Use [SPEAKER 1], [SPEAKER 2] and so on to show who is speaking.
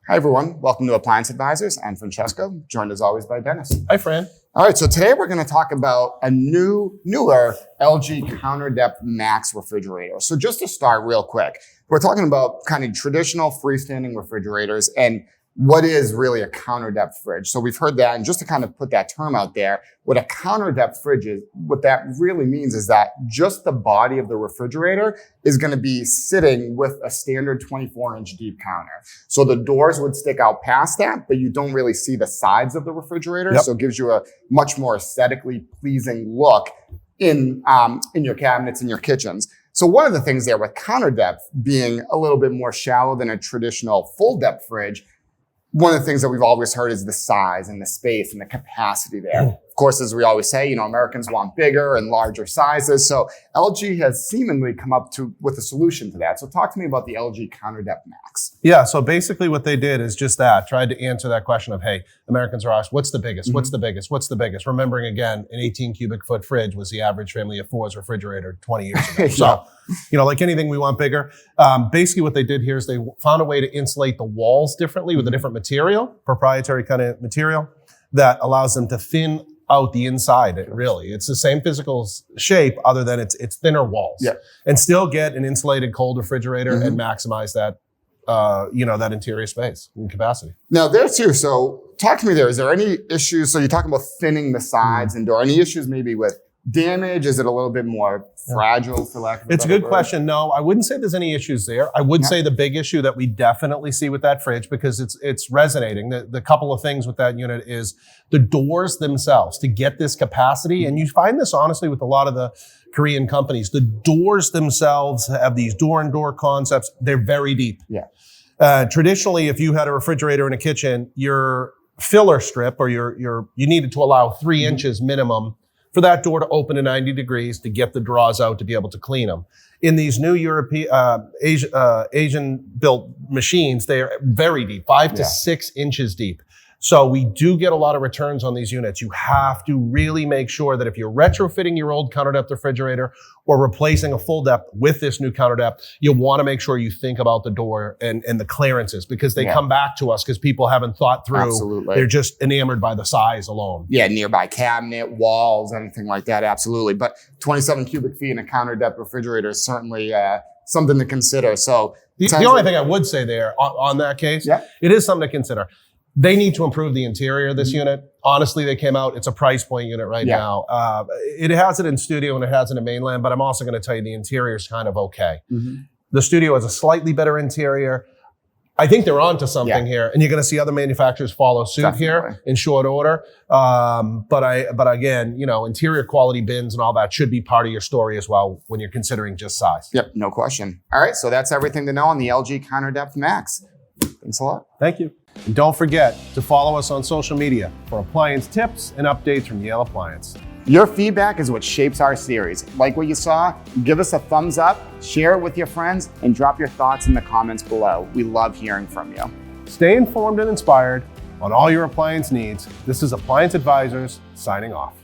[SPEAKER 1] Hi, everyone. Welcome to Appliance Advisers. I'm Francesco, joined as always by Dennis.
[SPEAKER 2] Hi, Fran.
[SPEAKER 1] All right, so today we're going to talk about a newer LG Counter Depth Max refrigerator. So just to start real quick, we're talking about kind of traditional freestanding refrigerators and what is really a counter depth fridge. So we've heard that, and just to kind of put that term out there, what a counter depth fridge is, what that really means is that just the body of the refrigerator is going to be sitting with a standard 24-inch deep counter. So the doors would stick out past that, but you don't really see the sides of the refrigerator.
[SPEAKER 2] Yep.
[SPEAKER 1] So it gives you a much more aesthetically pleasing look in your cabinets, in your kitchens. So one of the things there with counter depth being a little bit more shallow than a traditional full depth fridge, one of the things that we've always heard is the size and the space and the capacity there. Of course, as we always say, Americans want bigger and larger sizes. So LG has seemingly come up with a solution to that. So talk to me about the LG Counter Depth Max.
[SPEAKER 2] Yeah, so basically what they did is just that, tried to answer that question of, hey, Americans are asked, what's the biggest? What's the biggest? What's the biggest? Remembering again, an 18 cubic foot fridge was the average family of four's refrigerator 20 years ago. So, like anything, we want bigger. Basically what they did here is they found a way to insulate the walls differently with a different material, proprietary kind of material that allows them to thin out the inside. It's the same physical shape other than it's thinner walls, and still get an insulated cold refrigerator and maximize that that interior space and capacity.
[SPEAKER 1] Now there too, so talk to me there. Is there any issues? So you're talking about thinning the sides and door. Any issues maybe with damage? Is it a little bit more fragile, for lack of a better
[SPEAKER 2] It's a good
[SPEAKER 1] word?
[SPEAKER 2] question. No, I wouldn't say there's any issues there. I would say the big issue that we definitely see with that fridge, because it's resonating. The couple of things with that unit is the doors themselves to get this capacity. And you find this honestly with a lot of the Korean companies. The doors themselves have these door-and-door concepts. They're very deep. Traditionally, if you had a refrigerator in a kitchen, your filler strip or you needed to allow 3 inches minimum for that door to open to 90 degrees to get the drawers out to be able to clean them. In these new Asian-built machines, they are very deep, 5 to 6 inches deep. So we do get a lot of returns on these units. You have to really make sure that if you're retrofitting your old counter depth refrigerator or replacing a full depth with this new counter depth, you want to make sure you think about the door and the clearances, because they come back to us because people haven't thought through.
[SPEAKER 1] Absolutely.
[SPEAKER 2] They're just enamored by the size alone.
[SPEAKER 1] Yeah, nearby cabinet, walls, anything like that, absolutely. But 27 cubic feet in a counter depth refrigerator is certainly something to consider. So
[SPEAKER 2] the only thing I would say there on that case, it is something to consider. They need to improve the interior of this unit. Honestly, they came out, it's a price point unit right now. It has it in studio and it has it in mainland, but I'm also going to tell you the interior is kind of okay. The studio has a slightly better interior. I think they're onto something here, and you're going to see other manufacturers follow suit here in short order. But again, interior quality bins and all that should be part of your story as well when you're considering just size.
[SPEAKER 1] Yep, no question. All right, so that's everything to know on the LG Counter Depth Max. Thanks a lot.
[SPEAKER 2] Thank you. And don't forget to follow us on social media for appliance tips and updates from Yale Appliance.
[SPEAKER 1] Your feedback is what shapes our series. Like what you saw? Give us a thumbs up, share it with your friends, and drop your thoughts in the comments below. We love hearing from you.
[SPEAKER 2] Stay informed and inspired on all your appliance needs. This is Appliance Advisors signing off.